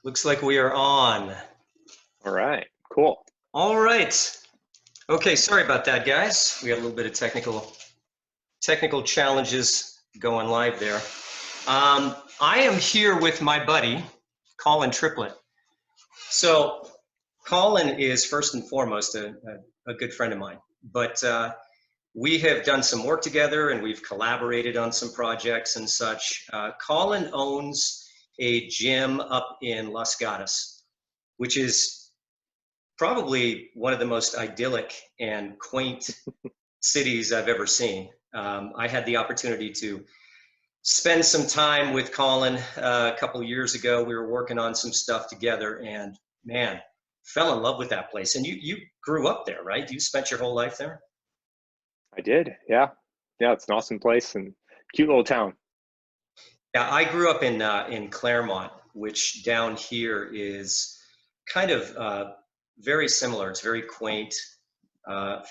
Looks like we are on. All right, cool. All right. Okay, sorry about that, guys. We had a little bit of technical challenges going live there. I am here with my buddy, Colin Triplett. So, Colin is first and foremost a good friend of mine, but we have done some work together and we've collaborated on some projects and such. Colin owns a gym up in Los Gatos, which is probably one of the most idyllic and quaint cities I've ever seen. I had the opportunity to spend some time with Colin a couple of years ago. We were working on some stuff together, and man, fell in love with that place. And you grew up there, right? You spent your whole life there? I did, yeah. Yeah, it's an awesome place and cute little town. Yeah, I grew up in Claremont, which down here is kind of very similar. It's very quaint,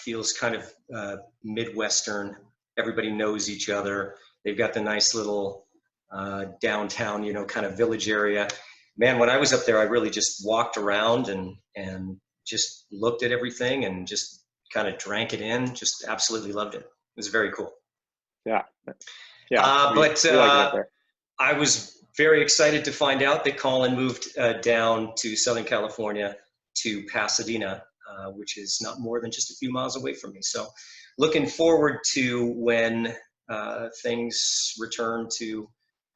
feels kind of Midwestern. Everybody knows each other. They've got the nice little downtown, kind of village area. Man, when I was up there, I really just walked around and just looked at everything and just kind of drank it in. Just absolutely loved it. It was very cool. Yeah, yeah, But we like it up there. I was very excited to find out that Colin moved down to Southern California to Pasadena, which is not more than just a few miles away from me. So looking forward to when things return to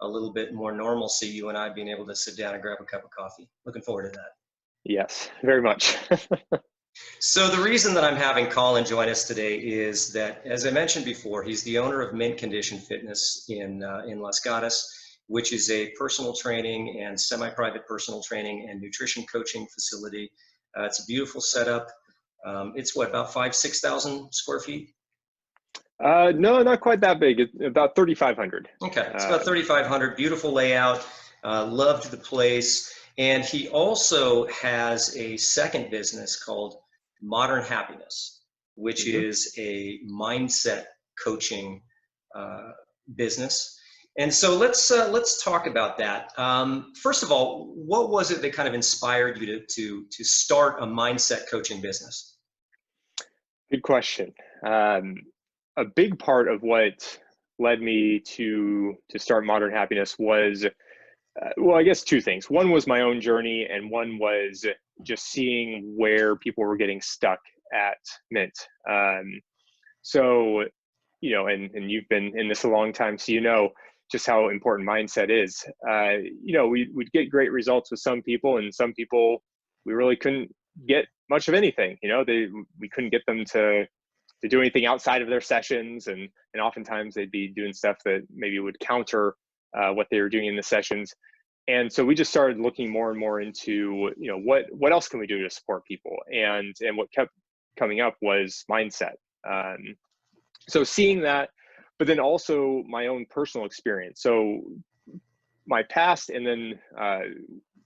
a little bit more normalcy, you and I being able to sit down and grab a cup of coffee. Looking forward to that. Yes, very much. So the reason that I'm having Colin join us today is that, as I mentioned before, he's the owner of Mint Condition Fitness in Los Gatos, which is a personal training and semi-private personal training and nutrition coaching facility. It's a beautiful setup. It's what, about 6,000 square feet? No, not quite that big. It's about 3,500. Okay, it's about 3,500. Beautiful layout. Loved the place. And he also has a second business called Modern Happiness, which is a mindset coaching business. And so let's talk about that. First of all, what was it that kind of inspired you to start a mindset coaching business? Good question. A big part of what led me to start Modern Happiness was, well, I guess two things. One was my own journey, and one was just seeing where people were getting stuck at Mint. So, and you've been in this a long time, so you know just how important mindset is. We'd get great results with some people, and some people we really couldn't get much of anything. We couldn't get them to do anything outside of their sessions, and oftentimes they'd be doing stuff that maybe would counter what they were doing in the sessions. And so we just started looking more and more into, what else can we do to support people? And what kept coming up was mindset. So seeing that, but then also my own personal experience. So my past, and then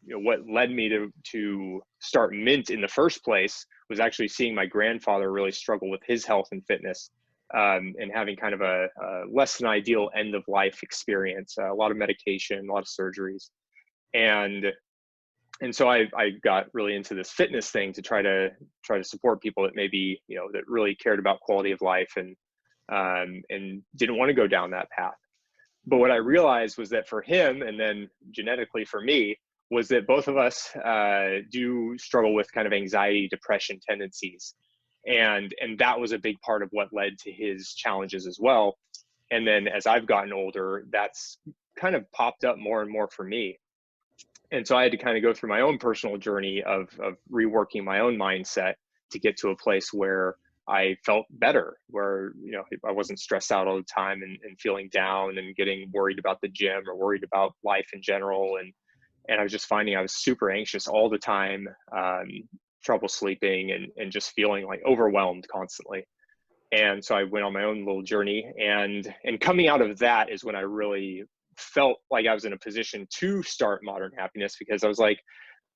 what led me to start Mint in the first place was actually seeing my grandfather really struggle with his health and fitness, and having kind of a less than ideal end of life experience, a lot of medication, a lot of surgeries. And so I got really into this fitness thing to try to support people that maybe, that really cared about quality of life and didn't want to go down that path. But what I realized was that for him, and then genetically for me, was that both of us do struggle with kind of anxiety, depression tendencies. And that was a big part of what led to his challenges as well. And then as I've gotten older, that's kind of popped up more and more for me. And so I had to kind of go through my own personal journey of reworking my own mindset to get to a place where I felt better, where, I wasn't stressed out all the time and feeling down and getting worried about the gym or worried about life in general. And I was just finding I was super anxious all the time, trouble sleeping, and just feeling like overwhelmed constantly. And so I went on my own little journey, and coming out of that is when I really felt like I was in a position to start Modern Happiness, because I was like,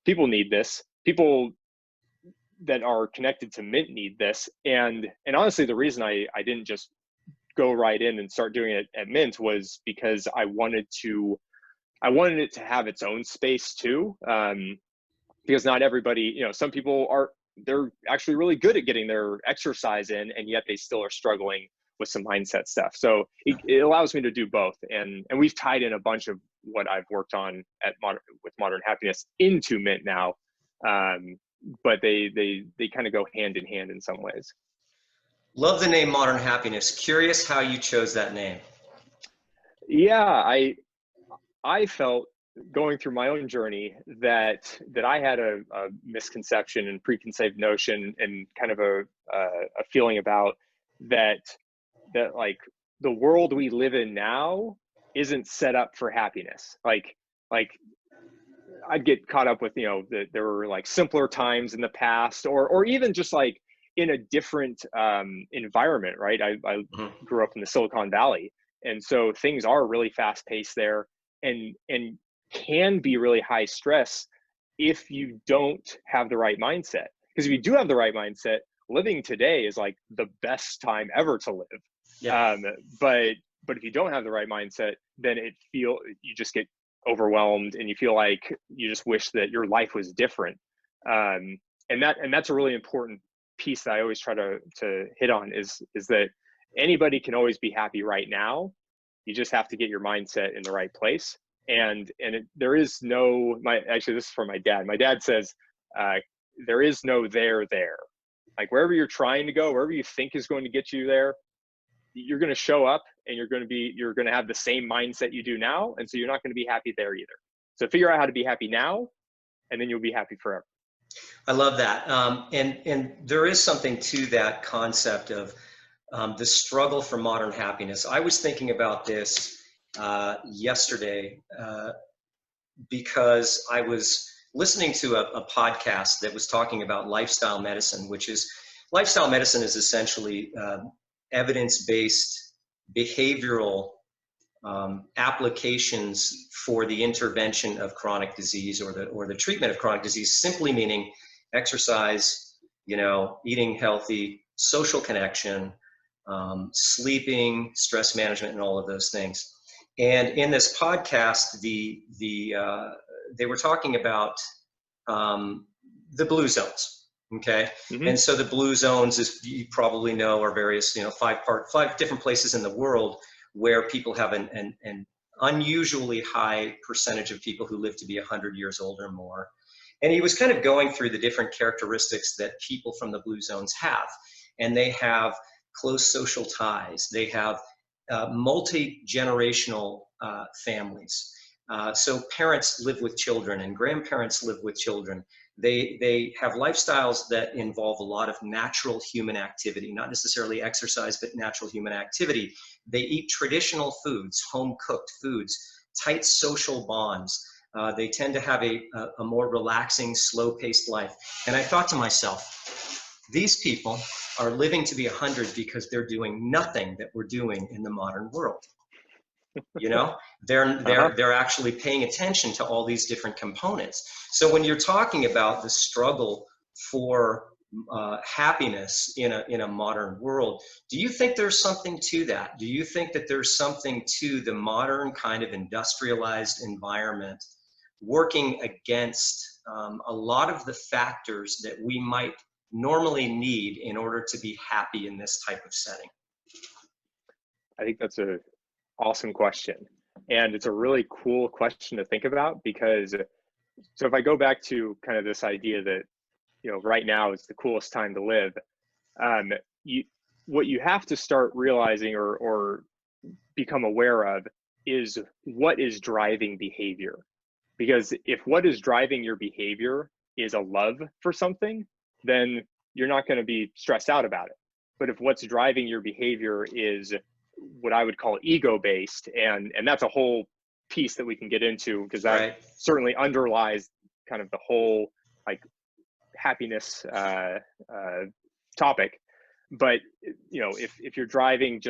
people need this. People that are connected to Mint need this. And honestly, the reason I didn't just go right in and start doing it at Mint was because I wanted to I wanted it to have its own space too, because not everybody, some people they're actually really good at getting their exercise in, and yet they still are struggling with some mindset stuff. So it allows me to do both, and we've tied in a bunch of what I've worked on with Modern Happiness into Mint now, but they kind of go hand in hand in some ways. Love the name Modern Happiness. Curious how you chose that name. Yeah, I felt, going through my own journey, that I had a misconception and preconceived notion and kind of a feeling about that like the world we live in now isn't set up for happiness. Like I'd get caught up with, that there were like simpler times in the past, or even just like in a different environment, right? I grew up in the Silicon Valley, and so things are really fast paced there, and can be really high stress if you don't have the right mindset. Because if you do have the right mindset, living today is like the best time ever to live. Yeah. But if you don't have the right mindset, then you just get overwhelmed, and you feel like you just wish that your life was different. And that's a really important piece that I always try to hit on, is that anybody can always be happy right now. You just have to get your mindset in the right place. And there is no, actually this is from my dad. My dad says, there is no there. Like wherever you're trying to go, wherever you think is going to get you there, you're going to show up, and you're going to have the same mindset you do now. And so you're not going to be happy there either. So figure out how to be happy now, and then you'll be happy forever. I love that. And there is something to that concept of the struggle for modern happiness. I was thinking about this yesterday because I was listening to a podcast that was talking about lifestyle medicine, lifestyle medicine is essentially evidence-based behavioral applications for the intervention of chronic disease, or the treatment of chronic disease, simply meaning exercise, eating healthy, social connection, sleeping, stress management, and all of those things. And in this podcast, they were talking about the blue zones. Okay. Mm-hmm. And so the blue zones, as you probably know, are various, 5 different places in the world where people have an unusually high percentage of people who live to be 100 years old or more. And he was kind of going through the different characteristics that people from the blue zones have. And they have close social ties. They have multi-generational families. So parents live with children, and grandparents live with children. They have lifestyles that involve a lot of natural human activity, not necessarily exercise, but natural human activity. They eat traditional foods, home-cooked foods, tight social bonds. They tend to have a more relaxing, slow-paced life. And I thought to myself, these people are living to be 100 because they're doing nothing that we're doing in the modern world. They're actually paying attention to all these different components. So when you're talking about the struggle for happiness in a modern world, do you think there's something to that? Do you think that there's something to the modern kind of industrialized environment working against a lot of the factors that we might normally need in order to be happy in this type of setting? I think that's an awesome question. And it's a really cool question to think about, because so if I go back to kind of this idea that, right now is the coolest time to live, what you have to start realizing or become aware of is what is driving behavior. Because if what is driving your behavior is a love for something, then you're not going to be stressed out about it. But if what's driving your behavior is what I would call ego-based, and that's a whole piece that we can get into, because that certainly underlies kind of the whole like happiness topic. But if you're driving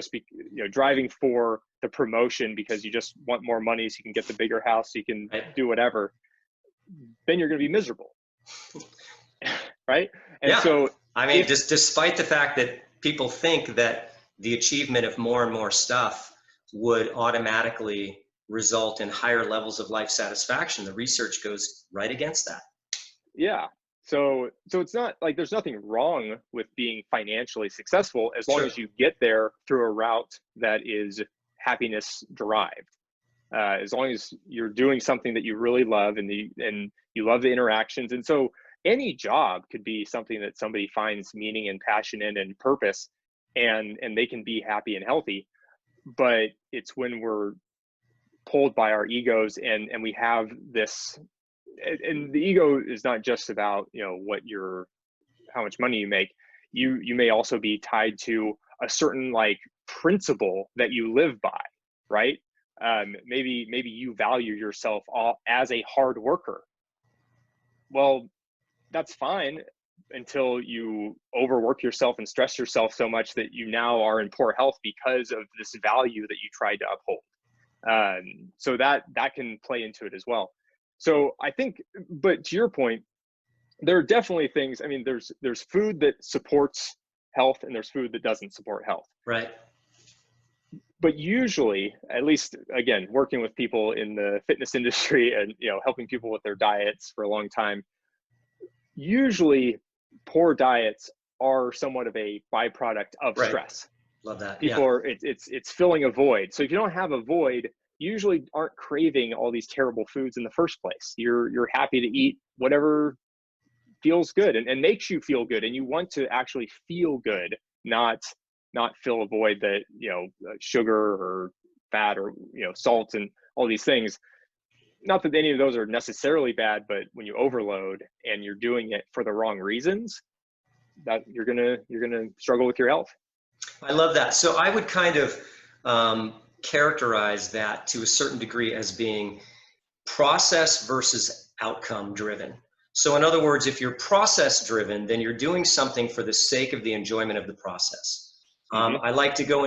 driving for the promotion because you just want more money so you can get the bigger house, so you can do whatever, then you're going to be miserable. Right? And so I mean, despite the fact that people think that the achievement of more and more stuff would automatically result in higher levels of life satisfaction. The research goes right against that. Yeah. So it's not like there's nothing wrong with being financially successful as long Sure. as you get there through a route that is happiness derived. As long as you're doing something that you really love and you love the interactions. And so any job could be something that somebody finds meaning and passion in and purpose, and they can be happy and healthy. But it's when we're pulled by our egos and we have this, and the ego is not just about, you know, how much money you make. You may also be tied to a certain like principle that you live by, right? Maybe you value yourself as a hard worker. Well, that's fine until you overwork yourself and stress yourself so much that you now are in poor health because of this value that you tried to uphold. So that can play into it as well. So I think, but to your point, there are definitely things. I mean, there's food that supports health and there's food that doesn't support health. Right. But usually, at least again, working with people in the fitness industry and, you know, helping people with their diets for a long time, usually poor diets are somewhat of a byproduct of Right. stress. Love that. People are, it's filling a void. So if you don't have a void, you usually aren't craving all these terrible foods in the first place. You're happy to eat whatever feels good and makes you feel good, and you want to actually feel good, not fill a void that, you know, sugar or fat or, you know, salt and all these things. Not that any of those are necessarily bad, but when you overload and you're doing it for the wrong reasons, that you're gonna struggle with your health. I love that. So I would kind of characterize that to a certain degree as being process versus outcome driven. So in other words, if you're process driven, then you're doing something for the sake of the enjoyment of the process. I like to go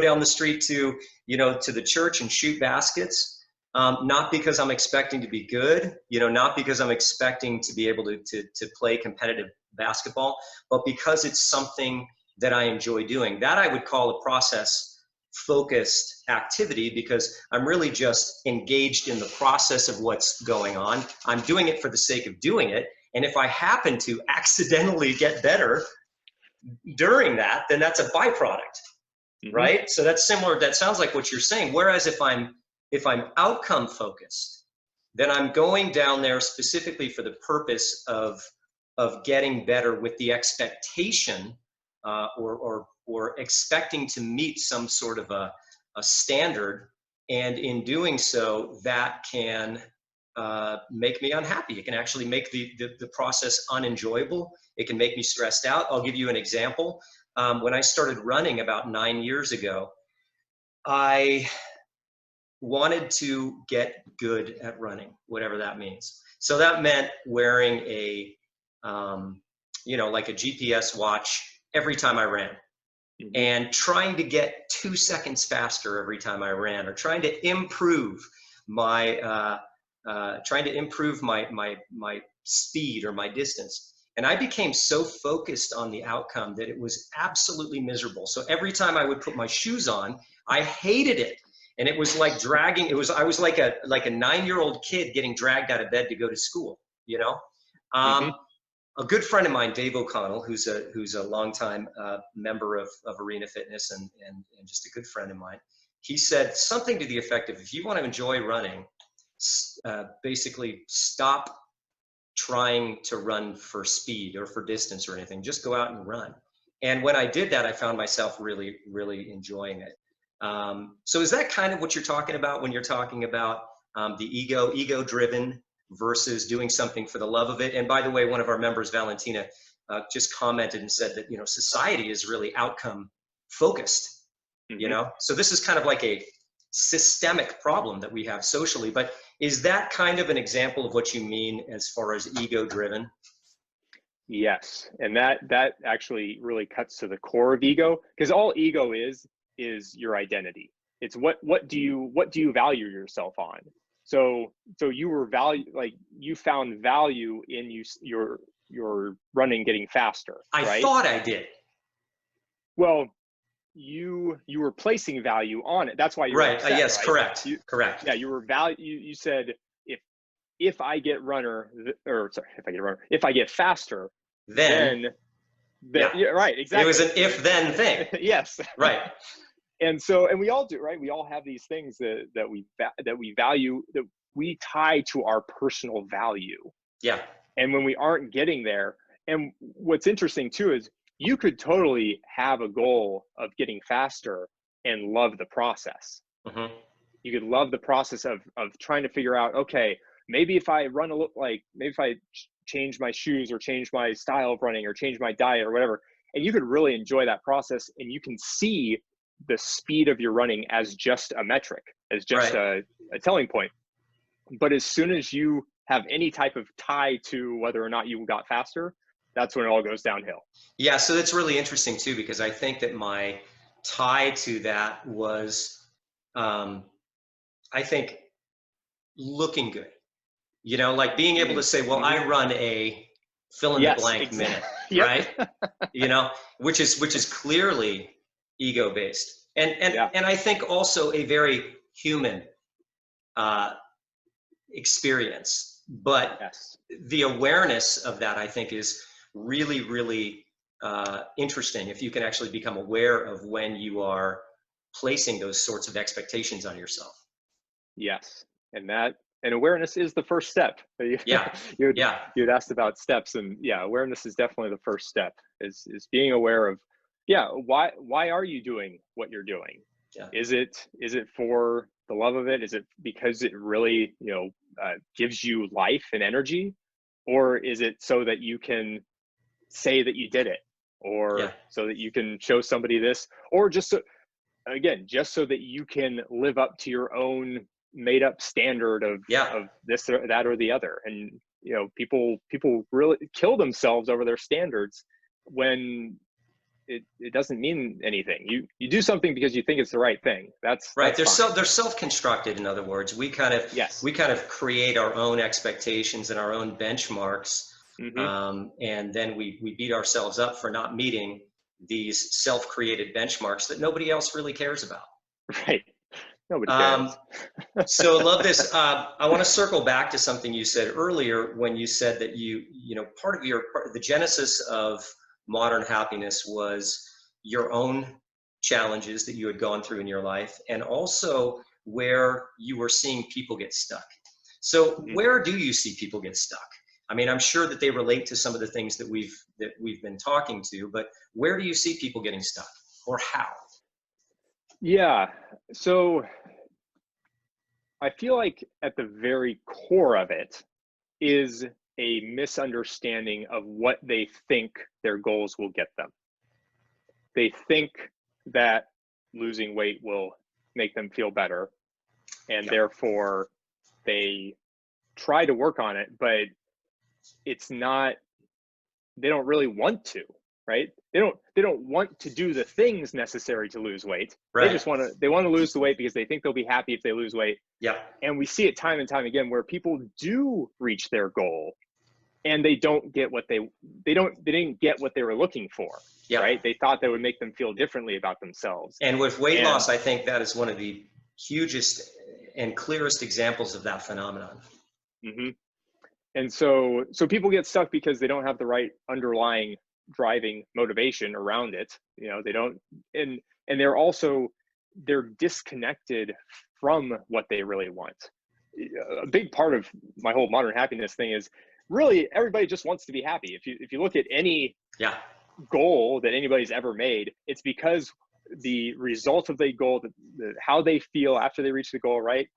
down the street to, you know, to the church and shoot baskets. Not because I'm expecting to be good, you know, not because I'm expecting to be able to play competitive basketball, but because it's something that I enjoy doing. That I would call a process focused activity, because I'm really just engaged in the process of what's going on. I'm doing it for the sake of doing it. And if I happen to accidentally get better during that, then that's a byproduct, right? So that's similar. That sounds like what you're saying. Whereas if I'm outcome focused, then I'm going down there specifically for the purpose of getting better with the expectation or expecting to meet some sort of a standard. And in doing so, that can make me unhappy. It can actually make the process unenjoyable. It can make me stressed out. I'll give you an example. When I started running about 9 years ago, I wanted to get good at running, whatever that means. So that meant wearing a, you know, like a GPS watch every time I ran, and trying to get 2 seconds faster every time I ran, or trying to improve my my speed or my distance. And I became so focused on the outcome that it was absolutely miserable. So every time I would put my shoes on, I hated it. And it was like dragging, I was like a 9-year-old kid getting dragged out of bed to go to school, you know? A good friend of mine, Dave O'Connell, who's a longtime member of Arena Fitness and just a good friend of mine, he said something to the effect of, if you want to enjoy running, basically stop trying to run for speed or for distance or anything. Just go out and run. And when I did that, I found myself really, really enjoying it. So is that kind of what you're talking about when you're talking about the ego driven versus doing something for the love of it? And by the way, one of our members, Valentina, just commented and said that, you know, society is really outcome focused, you know? So this is kind of like a systemic problem that we have socially, but is that kind of an example of what you mean as far as ego driven? Yes, and that actually really cuts to the core of ego, because all ego is your identity. It's what do you value yourself on? So you were you found value in your running getting faster, I right? thought I did. Well, you were placing value on it. That's why you were Right. upset, Yes, right? correct. Correct. Yeah, you were you said, if I get runner, or sorry, if I get a runner, if I get faster, Then, then yeah, yeah, right, it was exactly. an if-then thing. Yes. Right. And so, and we all do, right? We all have these things that we value, that we tie to our personal value. Yeah. And when we aren't getting there, and what's interesting too is you could totally have a goal of getting faster and love the process. Hmm. You could love the process of trying to figure out, okay, maybe if I run maybe if I change my shoes, or change my style of running, or change my diet, or whatever, and you could really enjoy that process, and you can see the speed of your running as just a metric, as just Right. a telling point. But as soon as you have any type of tie to whether or not you got faster, that's when it all goes downhill. Yeah, so that's really interesting too, because I think that my tie to that was, I think, looking good. Like being able to say, well, Mm-hmm. I run a fill in the Yes, blank exactly. minute, Yep. right? Which is clearly ego based, Yeah. and I think also a very human uh, experience. But Yes. the awareness of that, I think, is really, really interesting if you can actually become aware of when you are placing those sorts of expectations on yourself. Yes. And awareness is the first step. Yeah, You'd yeah, you'd asked about steps, and yeah, awareness is definitely the first step. Is being aware of, yeah, why are you doing what you're doing? yeah. Is it for the love of it? Is it because it really gives you life and energy, or is it so that you can say that you did it, Yeah, or so that you can show somebody this, or just so, again, just so that you can live up to your own made up standard of yeah. this or that or the other. And people really kill themselves over their standards, when it doesn't mean anything. You do something because you think it's the right thing. Right. That's fine. They're self-constructed. In other words, Yes. we kind of create our own expectations and our own benchmarks, Hmm. and then we beat ourselves up for not meeting these self-created benchmarks that nobody else really cares about. Right. Nobody Um, cares. so love this. I want to circle back to something you said earlier when you said that part of the genesis of modern happiness was your own challenges that you had gone through in your life, and also where you were seeing people get stuck. So Mhm. where do you see people get stuck? I mean, I'm sure that they relate to some of the things that we've been talking to, but where do you see people getting stuck, or how? Yeah. So I feel like at the very core of it is a misunderstanding of what they think their goals will get them. They think that losing weight will make them feel better, and Yeah. therefore they try to work on it, but it's not, they don't really want to, right? They don't want to do the things necessary to lose weight. They Right. just want to lose the weight because they think they'll be happy if they lose weight. Yeah. And we see it time and time again where people do reach their goal, and they don't get what they didn't get what they were looking for, Yeah. right? They thought that would make them feel differently about themselves. And with weight And loss, I think that is one of the hugest and clearest examples of that phenomenon. mhm. And so people get stuck because they don't have the right underlying driving motivation around it. They don't, and they're disconnected from what they really want. A big part of my whole modern happiness thing is really everybody just wants to be happy. If you look at any Yeah. goal that anybody's ever made, it's because the result of the goal, how they feel after they reach the goal, right?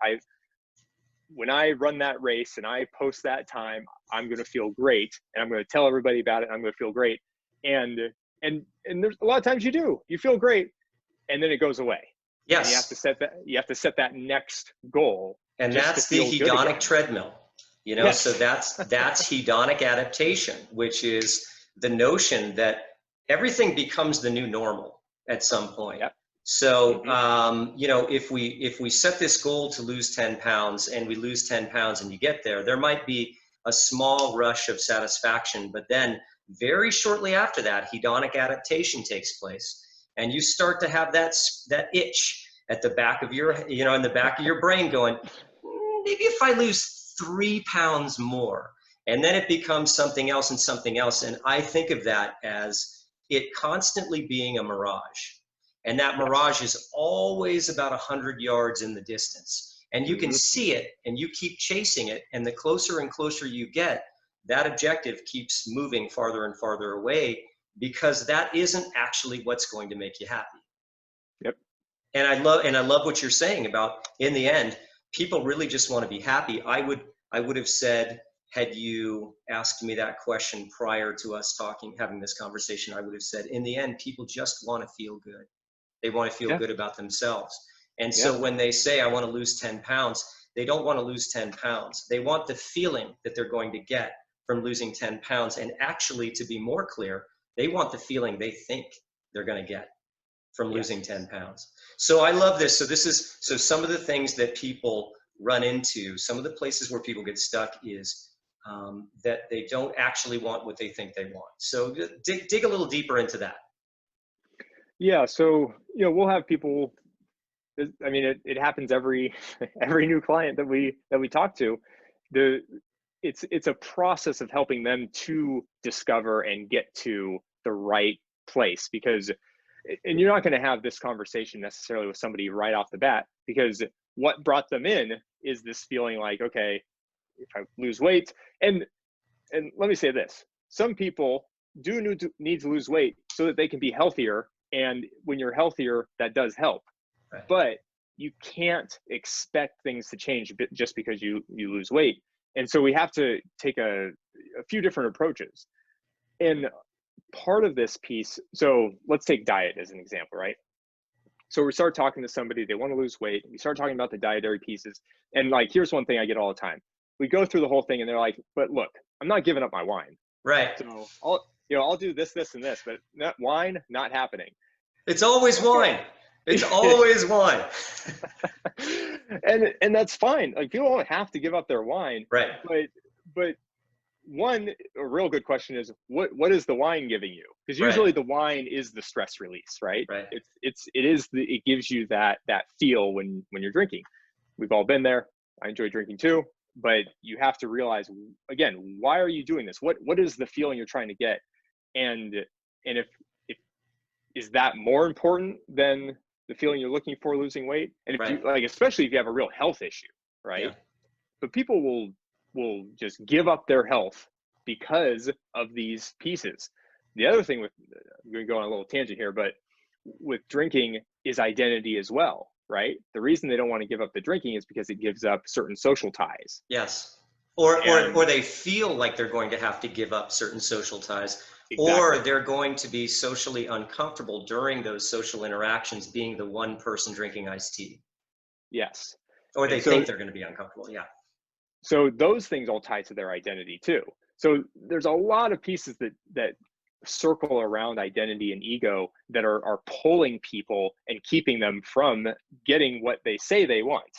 When I run that race and I post that time, I'm going to feel great, and I'm going to tell everybody about it. And I'm going to feel great. And there's a lot of times you feel great, and then it goes away. And you have to Yes. set that next goal And just to that's the feel good hedonic again. treadmill. So Yes. that's hedonic adaptation, which is the notion that everything becomes the new normal at some point. Yep. So, Hmm. if we set this goal to lose 10 pounds and we lose 10 pounds and you get there might be a small rush of satisfaction, but then very shortly after that, hedonic adaptation takes place. and you start to have that itch at the back of your, in the back of your brain going, maybe if I lose 3 pounds more, and then it becomes something else and something else. And I think of that as it constantly being a mirage. And that mirage is always about 100 yards in the distance. And you can see it and you keep chasing it. And the closer and closer you get, that objective keeps moving farther and farther away, because that isn't actually what's going to make you happy. Yep. And I love what you're saying about, in the end, people really just want to be happy. I would have said, had you asked me that question prior to us having this conversation, I would have said, in the end, people just want to feel good. They want to feel good about themselves. And so when they say, I want to lose 10 pounds, they don't want to lose 10 pounds. They want the feeling that they're going to get from losing 10 pounds. And actually, to be more clear, they want the feeling they think they're going to get from losing 10 pounds. So I love this. So some of the things that people run into, some of the places where people get stuck is that they don't actually want what they think they want. So dig a little deeper into that. Yeah. So, we'll have people, I mean, it happens every new client that we talk to. It's a process of helping them to discover and get to the right place, because, and you're not going to have this conversation necessarily with somebody right off the bat, because what brought them in is this feeling like, okay, if I lose weight, and let me say this, some people do need to lose weight so that they can be healthier. And when you're healthier, that does help. Right. But you can't expect things to change just because you lose weight. And so we have to take a few different approaches. And part of this piece, so let's take diet as an example, right? So we start talking to somebody, they want to lose weight. We start talking about the dietary pieces. And like, here's one thing I get all the time. We go through the whole thing and they're like, but look, I'm not giving up my wine. Right. So I'll do this, and this, but not wine, not happening. It's always wine. It's always wine. and that's fine. Like, people don't have to give up their wine. Right. But a real good question is, what is the wine giving you? Because usually the wine is the stress release, right? Right. It gives you that feel when you're drinking. We've all been there. I enjoy drinking too, but you have to realize, again, why are you doing this? What is the feeling you're trying to get? And if is that more important than the feeling you're looking for losing weight? And if you, like, especially if you have a real health issue, right? Yeah. But people will just give up their health because of these pieces. The other thing I'm going to go on a little tangent here, but with drinking is identity as well, right? The reason they don't want to give up the drinking is because it gives up certain social ties. Yes. Or they feel like they're going to have to give up certain social ties. Exactly. Or they're going to be socially uncomfortable during those social interactions, being the one person drinking iced tea. Yes. Or they think they're going to be uncomfortable. Yeah. So those things all tie to their identity too. So there's a lot of pieces that circle around identity and ego that are pulling people and keeping them from getting what they say they want.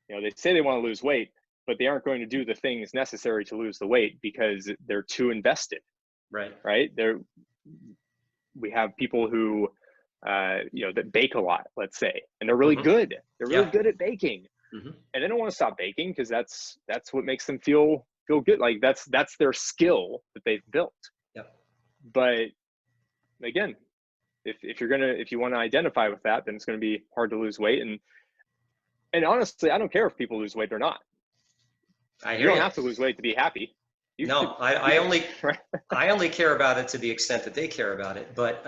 They say they want to lose weight, but they aren't going to do the things necessary to lose the weight because they're too invested. Right. We have people who, that bake a lot, let's say, and they're really good. They're really good at baking, and they don't want to stop baking because that's what makes them feel good. Like that's their skill that they've built. Yep. But again, if you want to identify with that, then it's going to be hard to lose weight. And honestly, I don't care if people lose weight or not. You don't have to lose weight to be happy. I only care about it to the extent that they care about it. But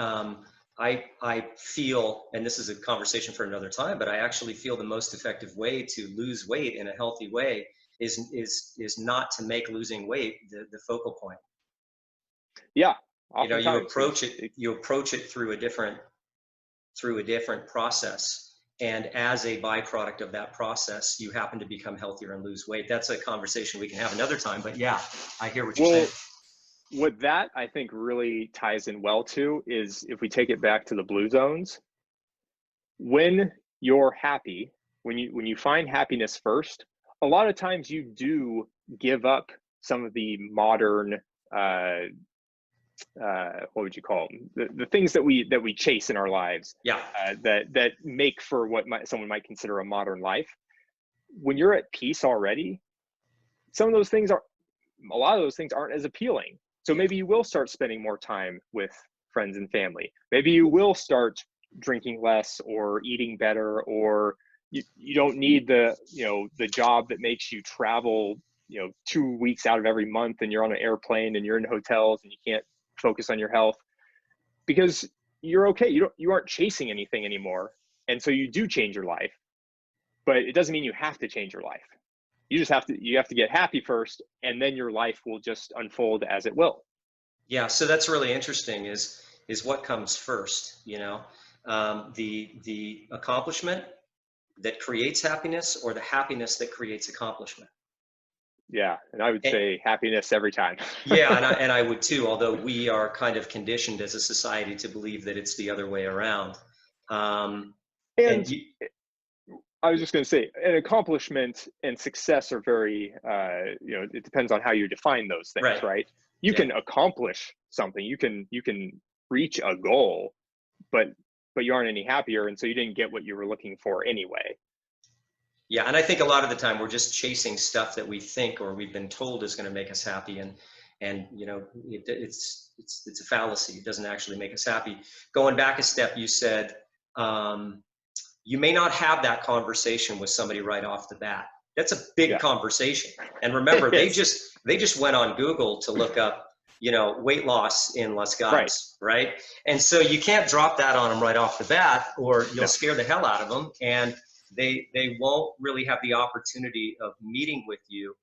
I feel, and this is a conversation for another time, but I actually feel the most effective way to lose weight in a healthy way is not to make losing weight the focal point. Yeah. You approach it through a different process. And as a byproduct of that process, you happen to become healthier and lose weight. That's a conversation we can have another time. But yeah, I hear what you're saying. What that I think really ties in well to is, if we take it back to the blue zones, when you're happy, when you find happiness first, a lot of times you do give up some of the modern what would you call them? The things that we chase in our lives, Yeah. that make for what someone might consider a modern life. When you're at peace already, a lot of those things aren't as appealing. So maybe you will start spending more time with friends and family. Maybe you will start drinking less or eating better, or you don't need the job that makes you travel 2 weeks out of every month, and you're on an airplane and you're in hotels and you can't focus on your health because you're okay. You aren't chasing anything anymore. And so you do change your life, but it doesn't mean you have to change your life. You just have to get happy first, and then your life will just unfold as it will. Yeah, so that's really interesting is what comes first, the accomplishment that creates happiness, or the happiness that creates accomplishment. Yeah, and I would say happiness every time. Yeah, and I would too, although we are kind of conditioned as a society to believe that it's the other way around. And I was just going to say, an accomplishment and success are very, it depends on how you define those things, right? You can accomplish something, you can reach a goal, but you aren't any happier, and so you didn't get what you were looking for anyway. Yeah, and I think a lot of the time we're just chasing stuff that we think or we've been told is going to make us happy, and it's a fallacy. It doesn't actually make us happy. Going back a step, you said you may not have that conversation with somebody right off the bat. That's a big conversation. And remember, they just went on Google to look up, weight loss in Las Vegas, right? And so you can't drop that on them right off the bat, or you'll scare the hell out of them, and they won't really have the opportunity of meeting with you,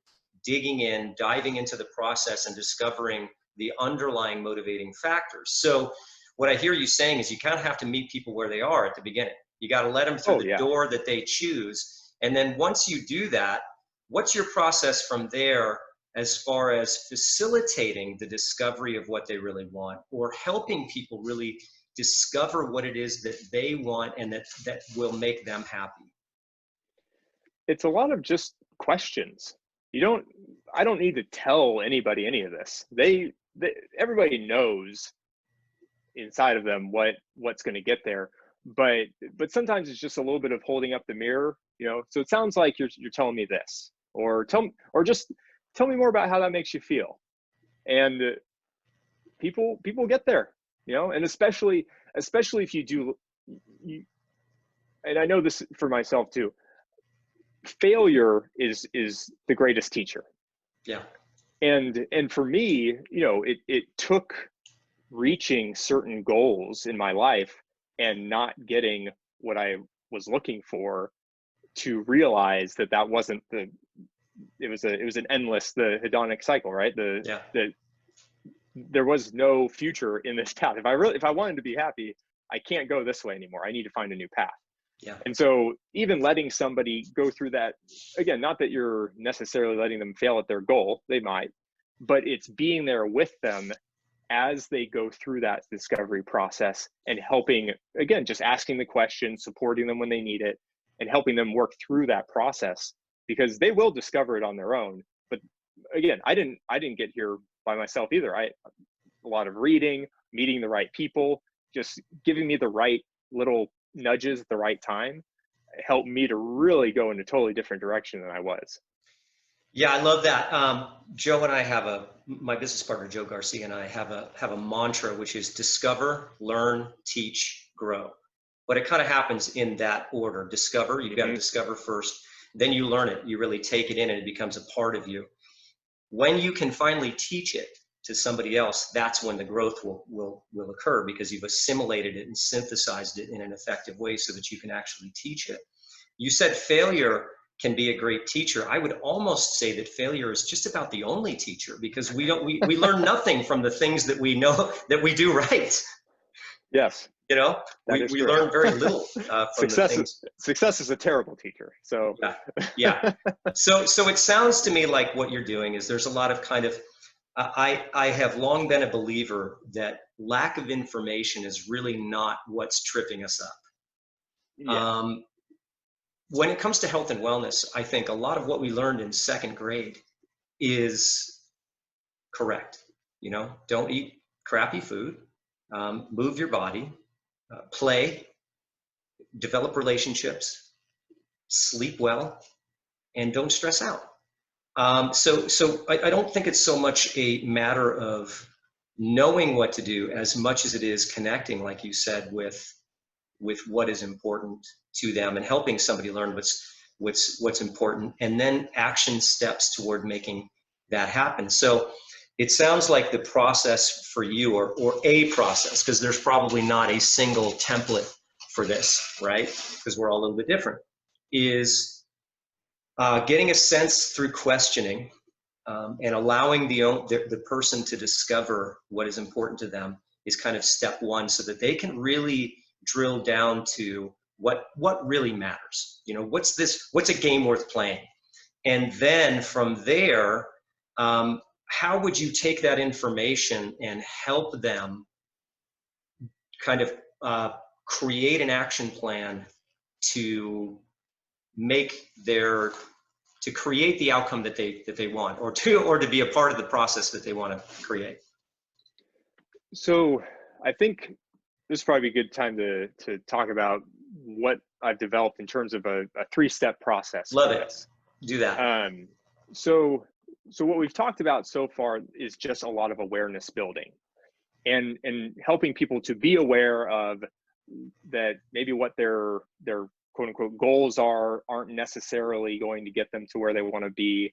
digging in, diving into the process, and discovering the underlying motivating factors. So what I hear you saying is you kind of have to meet people where they are at the beginning. You got to let them through the door that they choose. And then once you do that, what's your process from there as far as facilitating the discovery of what they really want, or helping people really discover what it is that they want and that will make them happy? It's a lot of just questions. I don't need to tell anybody any of this. Everybody knows inside of them what's going to get there. But sometimes it's just a little bit of holding up the mirror, So it sounds like you're telling me this, or just tell me more about how that makes you feel. And people get there, and especially if you do, and I know this for myself too. Failure is the greatest teacher. Yeah. And for me, it took reaching certain goals in my life and not getting what I was looking for to realize that wasn't it was an endless, the hedonic cycle, right? There was no future in this path. If I wanted to be happy, I can't go this way anymore. I need to find a new path. Yeah. And so even letting somebody go through that, again, not that you're necessarily letting them fail at their goal, they might, but it's being there with them as they go through that discovery process, and helping, again, just asking the questions, supporting them when they need it, and helping them work through that process, because they will discover it on their own. But again, I didn't get here by myself either. A lot of reading, meeting the right people, just giving me the right little nudges at the right time helped me to really go in a totally different direction than I was. Yeah, I love that. Joe and I my business partner, Joe Garcia, and I have a mantra, which is discover, learn, teach, grow. But it kind of happens in that order. Discover, you've got to discover first, then you learn it. You really take it in and it becomes a part of you. When you can finally teach it to somebody else, that's when the growth will occur, because you've assimilated it and synthesized it in an effective way so that you can actually teach it. You said failure can be a great teacher. I would almost say that failure is just about the only teacher, because we learn nothing from the things that we know that we do right. Yes. We learn very little from success. The things. Success is a terrible teacher. So yeah. So it sounds to me like what you're doing is there's a lot of kind of, I have long been a believer that lack of information is really not what's tripping us up. Yeah. When it comes to health and wellness, I think a lot of what we learned in second grade is correct. Don't eat crappy food, move your body, play, develop relationships, sleep well, and don't stress out. So I don't think it's so much a matter of knowing what to do as much as it is connecting, like you said, with what is important to them and helping somebody learn what's important, and then action steps toward making that happen. So it sounds like the process for you, or a process, because there's probably not a single template for this, right? Because we're all a little bit different, is getting a sense through questioning, and allowing the person to discover what is important to them is kind of step one, so that they can really drill down to what really matters. You know, what's a game worth playing? And then from there, how would you take that information and help them kind of create an action plan to create the outcome that they want, or to be a part of the process that they want to create? So I think this is probably a good time to talk about what I've developed in terms of a 3-step process. Love it. Do that. So what we've talked about so far is just a lot of awareness building, and helping people to be aware of that maybe what their quote unquote goals aren't necessarily going to get them to where they want to be,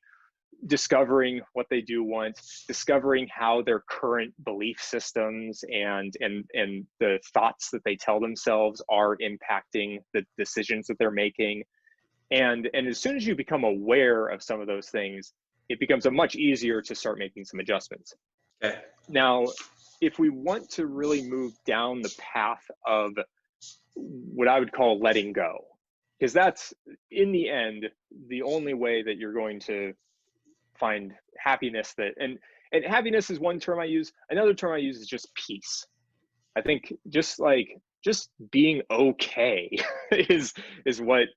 discovering what they do want, discovering how their current belief systems and the thoughts that they tell themselves are impacting the decisions that they're making. And as soon as you become aware of some of those things, it becomes a much easier to start making some adjustments. Okay. Now, if we want to really move down the path of what I would call letting go, because that's in the end the only way that you're going to find happiness. And happiness is one term I use. Another term I use is just peace. I think just being okay is what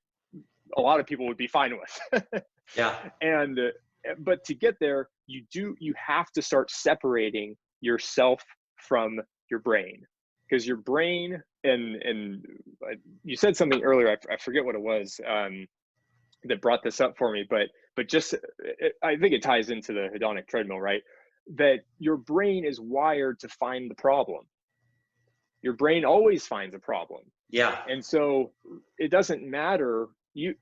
a lot of people would be fine with. Yeah. But to get there, you have to start separating yourself from your brain, because your brain, and you said something earlier, I forget what it was, that brought this up for me, but just, I think it ties into the hedonic treadmill, right? That your brain is wired to find the problem. Your brain always finds a problem. Yeah. And so it doesn't matter, you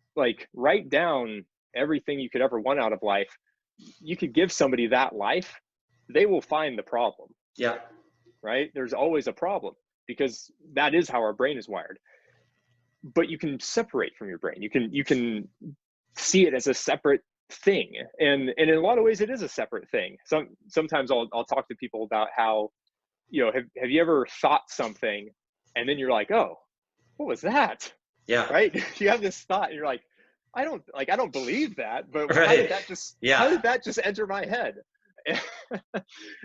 write down everything you could ever want out of life. You could give somebody that life, they will find the problem. Yeah. Right? There's always a problem, because that is how our brain is wired. But you can separate from your brain. You can see it as a separate thing, and in a lot of ways it is a separate thing. Sometimes I'll talk to people about how, have you ever thought something and then you're like, oh, what was that? Yeah. Right? You have this thought and you're like, I don't believe that, but right. how did that just enter my head?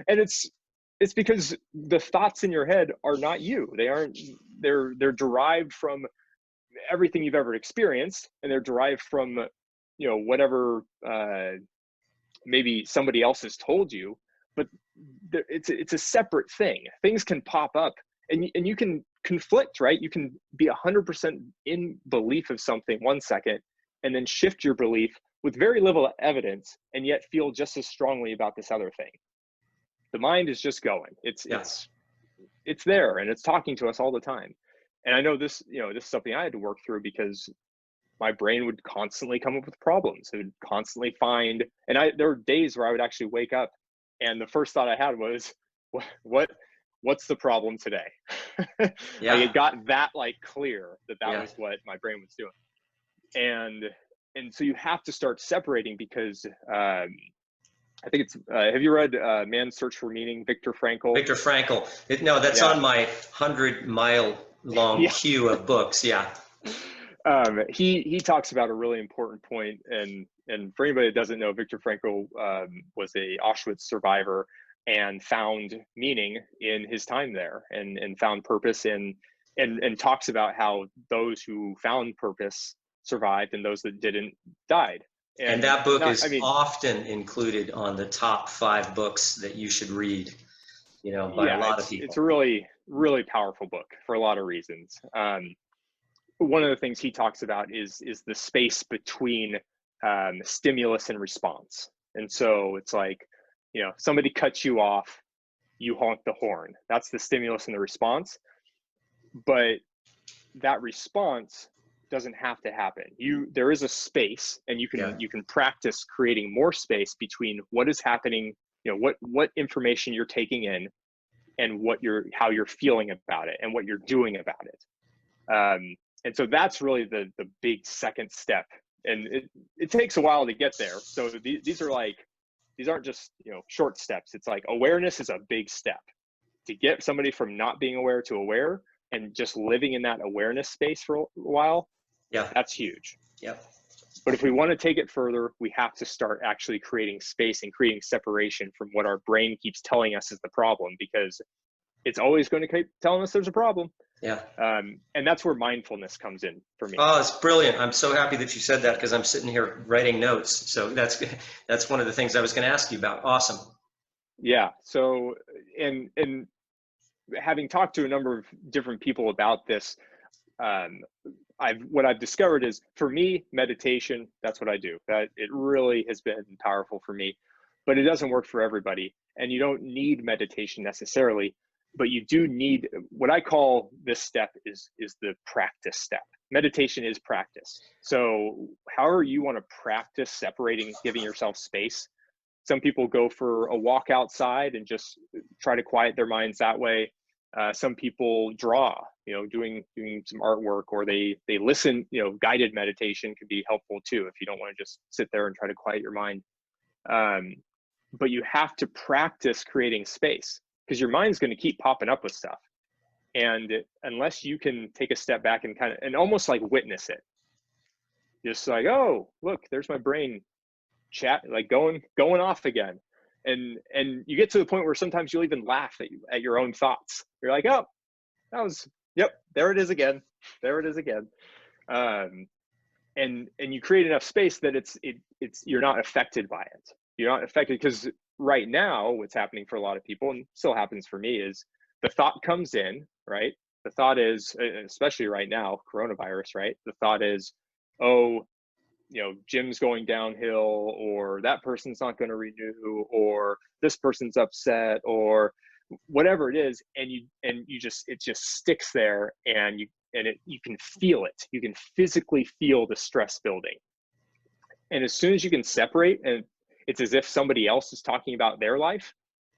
And it's because the thoughts in your head are not you. They're derived from everything you've ever experienced, and they're derived from whatever maybe somebody else has told you. But it's a separate thing. Things can pop up, and you can conflict, right? You can be 100% in belief of something one second, and then shift your belief with very little evidence, and yet feel just as strongly about this other thing. The mind is just going. It's there, and it's talking to us all the time. And I know this is something I had to work through, because my brain would constantly come up with problems. It would constantly find, and there were days where I would actually wake up and the first thought I had was, what's the problem today? Yeah. It got that clear that yeah. was what my brain was doing. And so you have to start separating, because I think it's, have you read Man's Search for Meaning, Viktor Frankl? Viktor Frankl. No, that's on my 100-mile long queue of books. Yeah. He talks about a really important point, and for anybody that doesn't know, Viktor Frankl was a Auschwitz survivor and found meaning in his time there, and found purpose and talks about how those who found purpose survived and those that didn't died. And that book is often included on the top 5 books that you should read. by a Yeah, lot of it's people. a really, really powerful book for a lot of reasons. One of the things he talks about is the space between stimulus and response. And so it's like, somebody cuts you off, you honk the horn. That's the stimulus and the response. But that response doesn't have to happen. There is a space, and you can practice creating more space between what is happening, what information you're taking in, and how you're feeling about it and what you're doing about it. And so that's really the big second step. And it takes a while to get there. So these aren't just, short steps. It's like awareness is a big step to get somebody from not being aware to aware, and just living in that awareness space for a while. Yeah. That's huge. Yep. But if we want to take it further, we have to start actually creating space and creating separation from what our brain keeps telling us is the problem, because it's always going to keep telling us there's a problem. Yeah. And that's where mindfulness comes in for me. Oh, it's brilliant. I'm so happy that you said that, because I'm sitting here writing notes. So that's one of the things I was going to ask you about. Awesome. Yeah. So, and having talked to a number of different people about this, what I've discovered is, for me, meditation, that's what I do. That it really has been powerful for me, but it doesn't work for everybody. And you don't need meditation necessarily, but you do need, what I call this step is the practice step. Meditation is practice. So however you want to practice separating, giving yourself space. Some people go for a walk outside and just try to quiet their minds that way. Some people draw, doing some artwork, or they listen. Guided meditation can be helpful too, if you don't want to just sit there and try to quiet your mind. But you have to practice creating space, because your mind's going to keep popping up with stuff. And unless you can take a step back and almost like witness it, just like, oh, look, there's my brain like going off again. And you get to the point where sometimes you'll even laugh at your own thoughts. You're like, oh, there it is again. And you create enough space that it's you're not affected by it. You're not affected, because right now what's happening for a lot of people, and still happens for me, is the thought comes in, right? The thought is, especially right now, coronavirus, right? The thought is, oh, Jim's going downhill, or that person's not going to renew, or this person's upset, or whatever it is. And it just sticks there, and you can feel it. You can physically feel the stress building. And as soon as you can separate, and it's as if somebody else is talking about their life,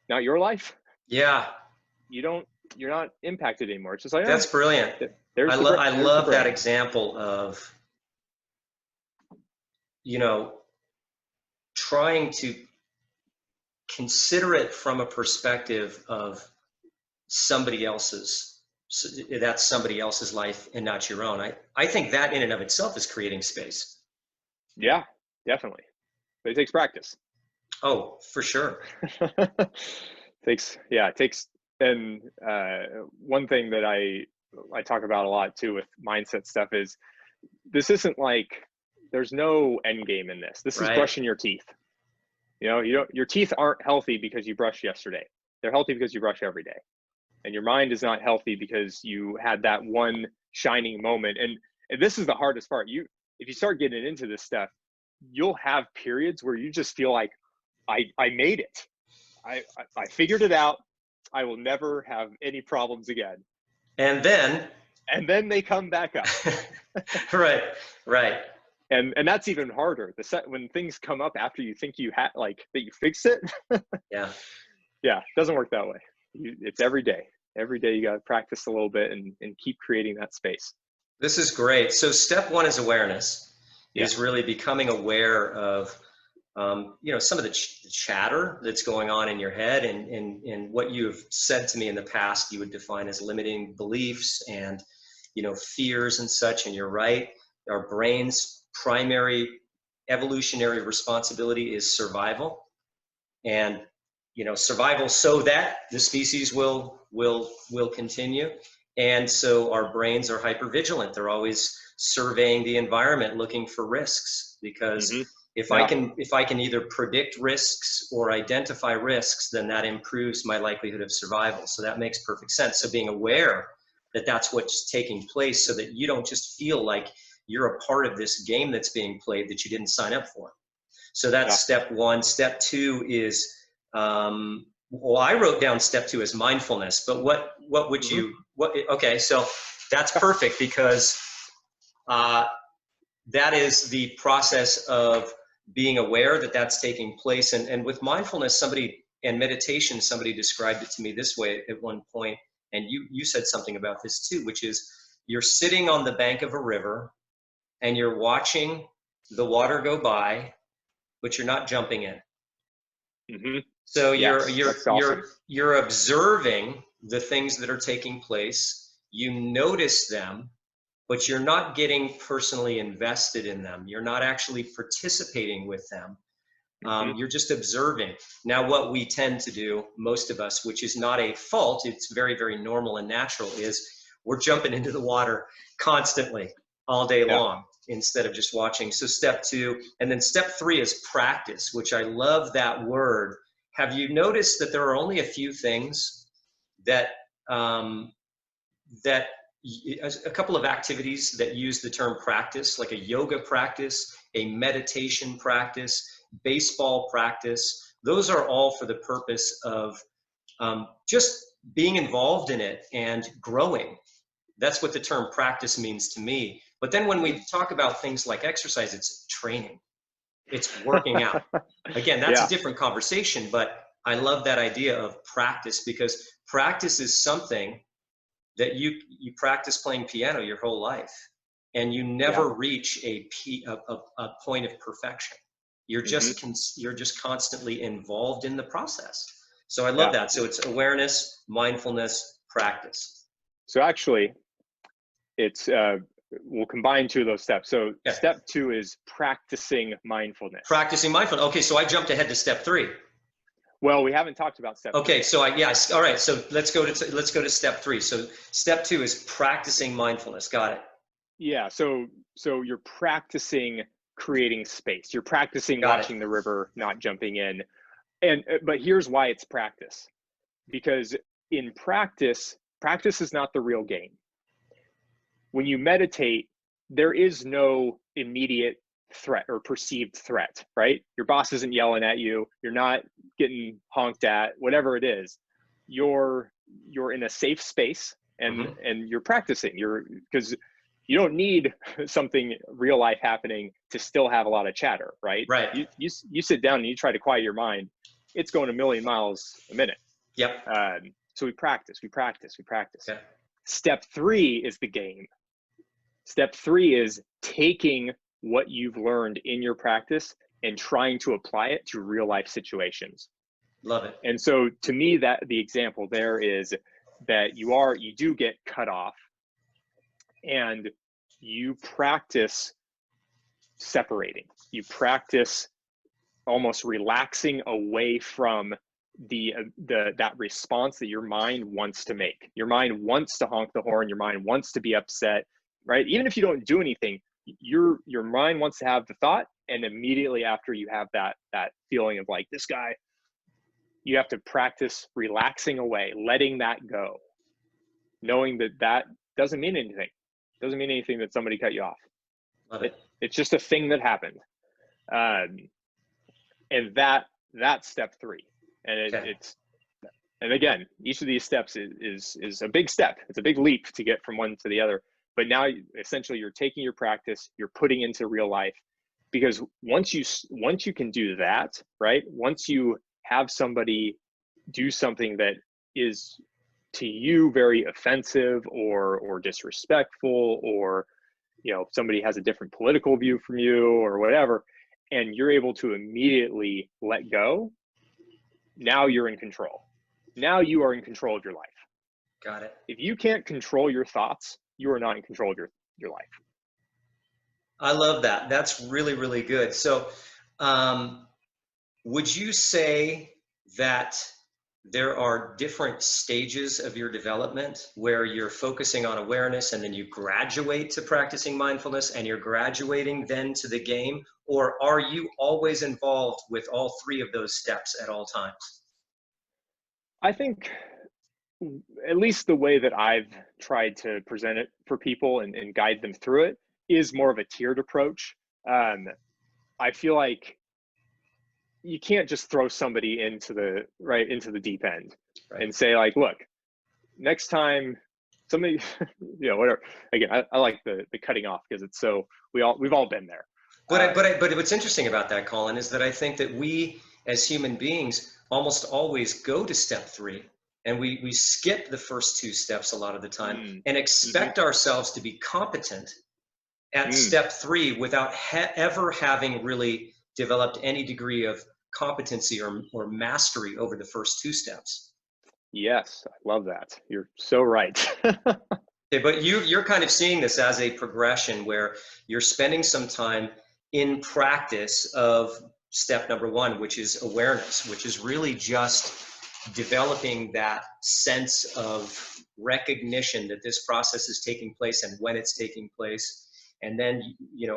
not your life. Yeah. You're not impacted anymore. It's just like, that's brilliant. I love that example of, trying to consider it from a perspective of somebody else's, that's somebody else's life and not your own. I think that in and of itself is creating space. Yeah, definitely. But it takes practice. Oh, for sure. It takes, and one thing that I talk about a lot too with mindset stuff is, this isn't like, there's no end game in this. This is brushing your teeth. Your teeth aren't healthy because you brushed yesterday. They're healthy because you brush every day. And your mind is not healthy because you had that one shining moment. And this is the hardest part. If you start getting into this stuff, you'll have periods where you just feel like, I made it. I figured it out. I will never have any problems again. And then they come back up. Right. And that's even harder. When things come up after you think you had, like, that you fixed it. Yeah. Yeah, it doesn't work that way. It's every day. Every day you got to practice a little bit and keep creating that space. This is great. So step one is awareness. Is really becoming aware of, some of the chatter that's going on in your head, and what you've said to me in the past, you would define as limiting beliefs and, fears and such. And you're right. Our brain's primary evolutionary responsibility is survival, and, survival so that the species will continue. And so our brains are hypervigilant. They're always surveying the environment, looking for risks, because If Yeah. I can either predict risks or identify risks, then that improves my likelihood of survival. So that makes perfect sense. So being aware that that's what's taking place, so that you don't just feel like you're a part of this game that's being played that you didn't sign up for. So that's Yeah. step one. Step two is, well, I wrote down step two as mindfulness, but what would Mm-hmm. you, okay, so that's perfect, because that is the process of being aware that that's taking place. And with mindfulness, and meditation, somebody described it to me this way at one point, and you said something about this too, which is you're sitting on the bank of a river and you're watching the water go by, but you're not jumping in. Mm-hmm. So Yes, that's awesome. you're observing the things that are taking place. You notice them, but you're not getting personally invested in them. You're not actually participating with them. Mm-hmm. You're just observing. Now, what we tend to do, most of us, which is not a fault, it's very, very normal and natural, is we're jumping into the water constantly all day Yeah. long instead of just watching. So step two, and then step three is practice, which I love that word. Have you noticed that there are only a few things that that a couple of activities that use the term practice, like a yoga practice, a meditation practice, baseball practice? Those are all for the purpose of just being involved in it and growing. That's what the term practice means to me. But then when we talk about things like exercise, it's training, it's working out. Again, that's a Yeah. different conversation, but I love that idea of practice, because practice is something that you practice playing piano your whole life, and you Yeah. never reach a point of perfection. You're Mm-hmm. just constantly involved in the process. So I love Yeah. that. So it's awareness, mindfulness, practice. So actually, it's we'll combine two of those steps. So Okay. step two is practicing mindfulness. Practicing mindfulness. Okay, so I jumped ahead to step three. Well, we haven't talked about step Okay, three. so all right. So let's go to step three. So step two is practicing mindfulness. Got it. Yeah. So you're practicing creating space. You're practicing Got it. watching the river, not jumping in. And but here's why it's practice. Because in practice is not the real game. When you meditate, there is no immediate threat or perceived threat, right? Your boss isn't yelling at you, you're not getting honked at, whatever it is. You're in a safe space, and you're practicing. Because you don't need something real life happening to still have a lot of chatter, right? Right. You sit down and you try to quiet your mind, it's going a million miles a minute. Yep. So we practice. Okay. Step three is the game. Step three is taking what you've learned in your practice and trying to apply it to real life situations. Love it. And so to me, that the example there is that you do get cut off, and you practice separating. You practice almost relaxing away from that response that your mind wants to make. Your mind wants to honk the horn, your mind wants to be upset, right? Even if you don't do anything, your mind wants to have the thought, and immediately after you have that feeling of like, this guy, you have to practice relaxing away, letting that go, knowing that doesn't mean anything. Doesn't mean anything that somebody cut you off. Love it. It's just a thing that happened. And that's step three. And and again, each of these steps is a big step. It's a big leap to get from one to the other. But now essentially you're taking your practice, you're putting into real life, because once you can do that, right? Once you have somebody do something that is to you very offensive or disrespectful, or somebody has a different political view from you or whatever, and you're able to immediately let go, now you're in control. Now you are in control of your life. Got it. If you can't control your thoughts, you are not in control of your life. I love that. That's really, really good. So would you say that there are different stages of your development where you're focusing on awareness and then you graduate to practicing mindfulness and you're graduating then to the game? Or are you always involved with all three of those steps at all times? I think at least the way that I've tried to present it for people and guide them through it is more of a tiered approach. I feel like you can't just throw somebody into the deep end Right. and say like, look, next time somebody, whatever. Again, I like the cutting off because it's so we've all been there. But what's interesting about that, Colin, is that I think that we as human beings almost always go to step three and we skip the first two steps a lot of the time and Mm-hmm. expect ourselves to be competent at Mm. step three without ever having really developed any degree of competency or mastery over the first two steps. Yes, I love that. You're so right. Okay, but you're kind of seeing this as a progression where you're spending some time in practice of step number one, which is awareness, which is really just developing that sense of recognition that this process is taking place and when it's taking place. And then,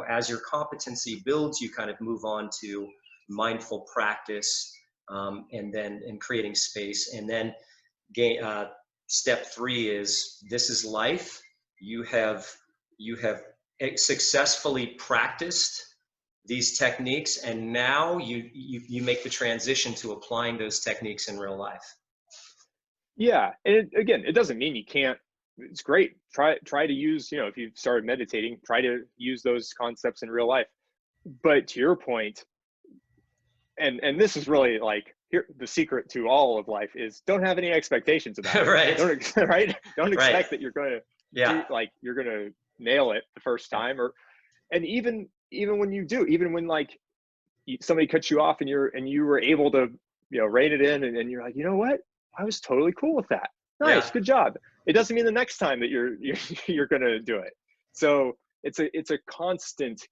as your competency builds, you kind of move on to mindful practice, and creating space. And then step three is, this is life. You have successfully practiced these techniques, and now you make the transition to applying those techniques in real life. Yeah, and again, it doesn't mean you can't. It's great. Try to use, if you've started meditating, try to use those concepts in real life. But to your point, and this is really like here, the secret to all of life is don't have any expectations about it. Right. Don't expect Right. that you're going to Yeah. you're going to nail it the first time, and even when you do, even when like somebody cuts you off and you were able to rein it in, and you're like, you know what, I was totally cool with that. Nice, Yeah. good job. It doesn't mean the next time that you're going to do it. So it's a constant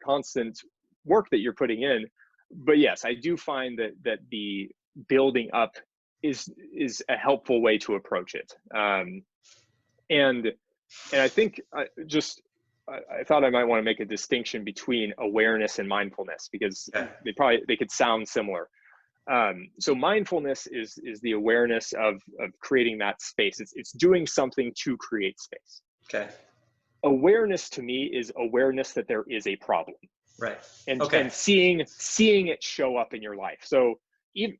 work that you're putting in. But yes, I do find that the building up is a helpful way to approach it. And I think I thought I might want to make a distinction between awareness and mindfulness because Yeah. they could sound similar. So mindfulness is the awareness of creating that space. It's doing something to create space. Okay. Awareness to me is awareness that there is a problem, Right. and Okay. seeing it show up in your life. So you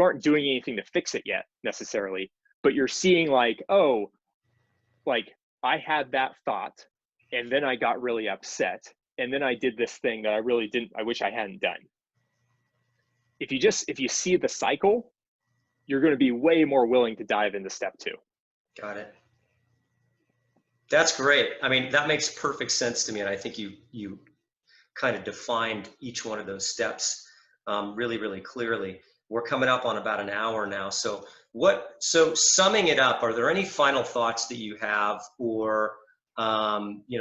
aren't doing anything to fix it yet necessarily, but you're seeing like, oh, like I had that thought and then I got really upset and then I did this thing that I wish I hadn't done. If you see the cycle, you're going to be way more willing to dive into step two. Got it. That's great. I mean, that makes perfect sense to me, and I think you kind of defined each one of those steps really, really clearly. We're coming up on about an hour now. So summing it up, are there any final thoughts that you have, or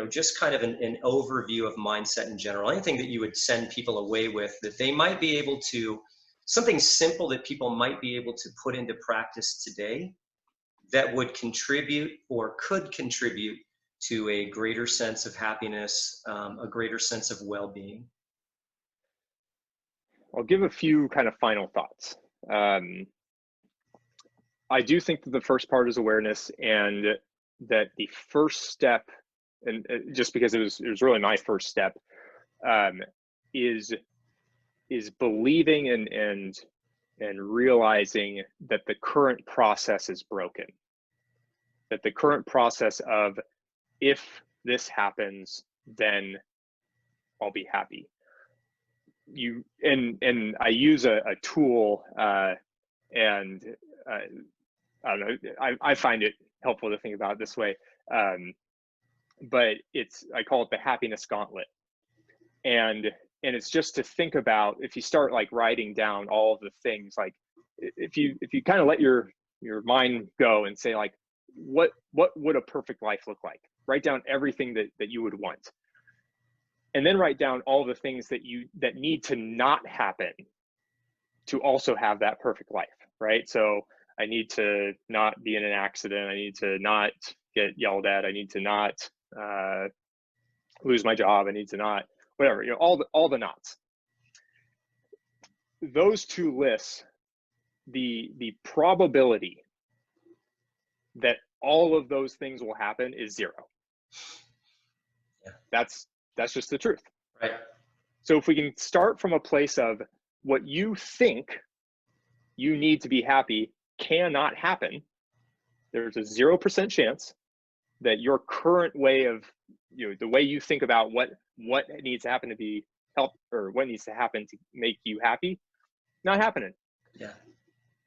just kind of an overview of mindset in general? Anything that you would send people away with that they might be able to, something simple that people might be able to put into practice today that would contribute or could contribute to a greater sense of happiness, a greater sense of well-being? I'll give a few kind of final thoughts. I do think that the first part is awareness, and that the first step, and just because it was really my first step, is believing and realizing that the current process is broken. That the current process of, if this happens, then I'll be happy. And I use a tool, and I don't know. I find it helpful to think about it this way, but I call it the happiness gauntlet, and it's just to think about, if you start like writing down all of the things, like if you kind of let your mind go and say like, what would a perfect life look like? Write down everything that you would want, and then write down all the things that need to not happen to also have that perfect life, right? So I need to not be in an accident. I need to not get yelled at. I need to not lose my job. I need to not, whatever, you know, all the nots. Those two lists, the probability that all of those things will happen is 0. Yeah. That's just the truth. Right. So if we can start from a place of what you think you need to be happy cannot happen, there's a 0% chance that your current way of, you know, the way you think about what needs to happen to be help, or what needs to happen to make you happy, not happening. Yeah.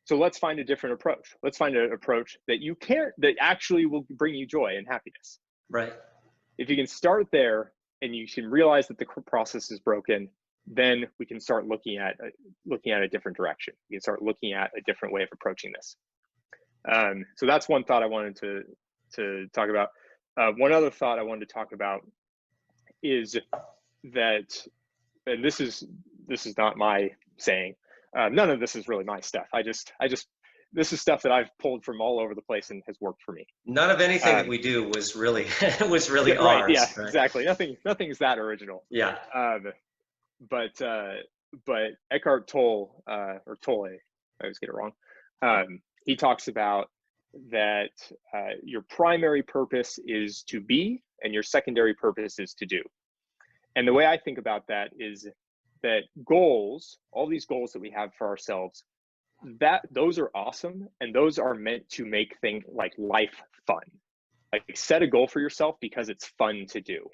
So let's find a different approach. Let's find an approach that you can't, that actually will bring you joy and happiness. Right. If you can start there and you can realize that the process is broken, then we can start looking at a different direction. You can start looking at a different way of approaching this. So that's one thought I wanted to talk about. One other thought I wanted to talk about is that, and this is not my saying. None of this is really my stuff. I just this is stuff that I've pulled from all over the place and has worked for me. None of anything that we do was really was really yeah, ours. Right, yeah, right? Exactly. Nothing's that original. Yeah. But Eckhart Tolle, or Tolle, I always get it wrong. He talks about that your primary purpose is to be, and your secondary purpose is to do. And the way I think about that is that goals, all these goals that we have for ourselves, that those are awesome, and those are meant to make things like life fun. Like, set a goal for yourself because it's fun to do.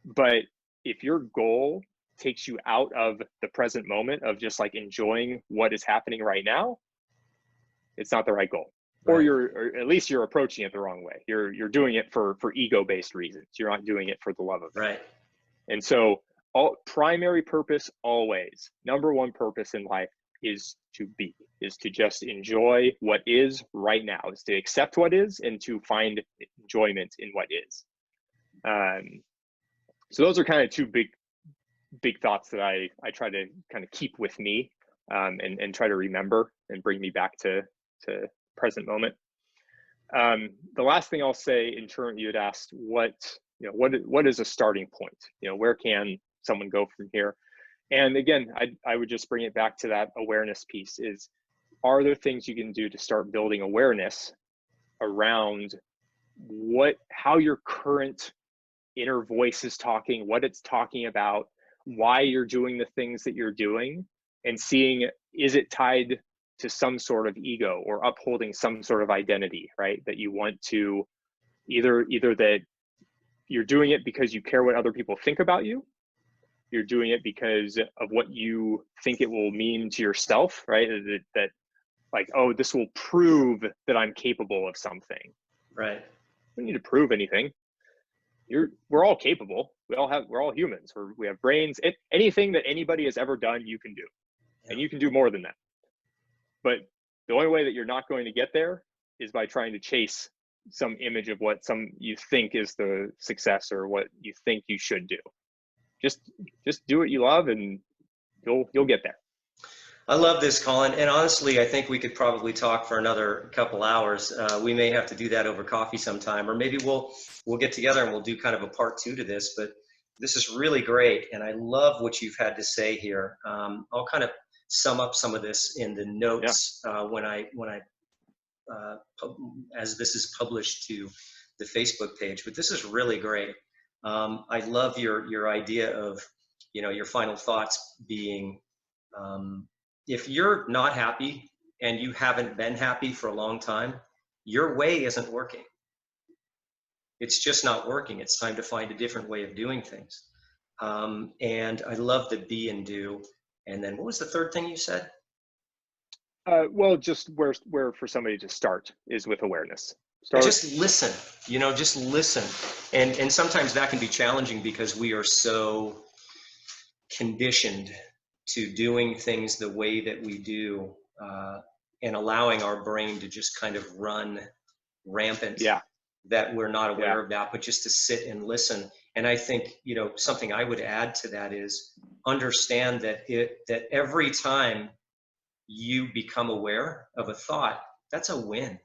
But if your goal takes you out of the present moment of just like enjoying what is happening right now, it's not the right goal. Right. Or at least you're approaching it the wrong way. You're doing it for ego-based reasons. You're not doing it for the love of it. Right. And so, primary purpose always, number one purpose in life is to be, is to just enjoy what is right now, is to accept what is and to find enjoyment in what is. So those are kind of two big thoughts that I try to kind of keep with me, and try to remember and bring me back to present moment. The last thing I'll say, in turn, you had asked what is a starting point? You know, where can someone go from here? And again, I would just bring it back to that awareness piece. Is, are there things you can do to start building awareness around how your current inner voice is talking, what it's talking about, why you're doing the things that you're doing, and seeing, is it tied to some sort of ego or upholding some sort of identity, right? That you want to either that you're doing it because you care what other people think about you, you're doing it because of what you think it will mean to yourself, right? That like, oh, this will prove that I'm capable of something. Right. You don't need to prove anything. We're all capable. We're all humans. We have brains. Anything that anybody has ever done, you can do. Yeah. And you can do more than that. But the only way that you're not going to get there is by trying to chase some image of what you think is the success, or what you think you should do. Just do what you love, and you'll get there. I love this, Colin. And honestly, I think we could probably talk for another couple hours. We may have to do that over coffee sometime, or maybe we'll get together and we'll do kind of a part 2 to this. But this is really great, and I love what you've had to say here. I'll kind of sum up some of this in the notes. Yeah. When I as this is published to the Facebook page. But this is really great. I love your idea of, your final thoughts being, if you're not happy and you haven't been happy for a long time, your way isn't working. It's just not working. It's time to find a different way of doing things. And I love the be and do. And then what was the third thing you said? Well, just where for somebody to start is with awareness. Just listen, just listen. And sometimes that can be challenging because we are so conditioned to doing things the way that we do, and allowing our brain to just kind of run rampant. Yeah. That we're not aware of that, but just to sit and listen. And I think, something I would add to that is understand that every time you become aware of a thought, that's a win.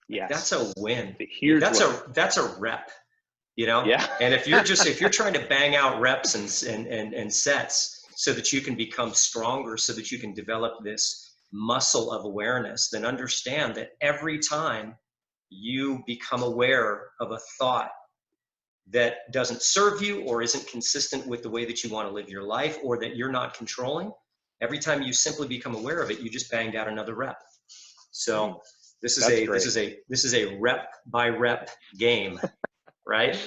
Yes. That's a win. It's a huge win. That's a rep, you know? Yeah. And if you're trying to bang out reps and sets so that you can become stronger, so that you can develop this muscle of awareness, then understand that every time you become aware of a thought that doesn't serve you or isn't consistent with the way that you want to live your life, or that you're not controlling, every time you simply become aware of it, you just banged out another rep. So this is a rep by rep game, right?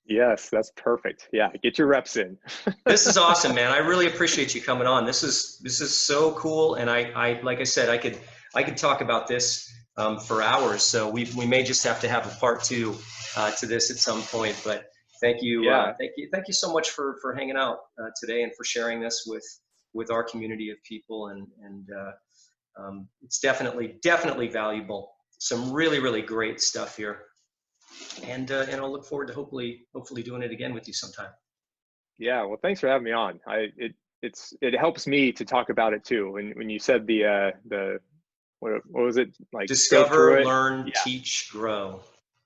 Yes, that's perfect. Yeah, get your reps in. This is awesome, man. I really appreciate you coming on. This is so cool, and I like I said, I could talk about this for hours. So we may just have to have a part two to this at some point. But thank you, Yeah. thank you so much for hanging out today and for sharing this with our community of people. And it's definitely valuable. Some really great stuff here. And I'll look forward to hopefully doing it again with you sometime. Yeah, well, thanks for having me on. It helps me to talk about it too. When you said the what was it, like, Discover, go learn, yeah. teach, grow.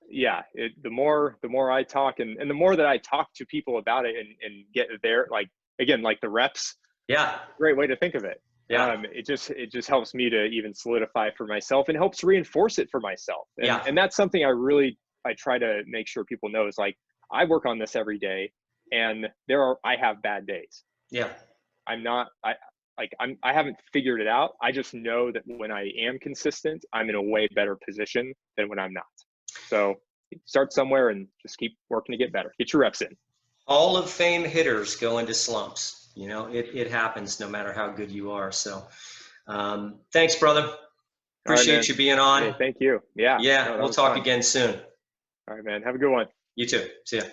Yeah, the more I talk, and the more that I talk to people about it and get there, like, again, like the reps. Yeah. Great way to think of it. Yeah. It just helps me to even solidify for myself, and helps reinforce it for myself. And that's something I try to make sure people know, is like, I work on this every day, and I have bad days. Yeah. I haven't figured it out. I just know that when I am consistent, I'm in a way better position than when I'm not. So start somewhere and just keep working to get better. Get your reps in. Hall of Fame hitters go into slumps. You know, it happens no matter how good you are. So thanks, brother. Appreciate you being on. Hey, thank you. Yeah. Yeah, No, we'll talk again soon. All right, man. Have a good one. You too. See ya.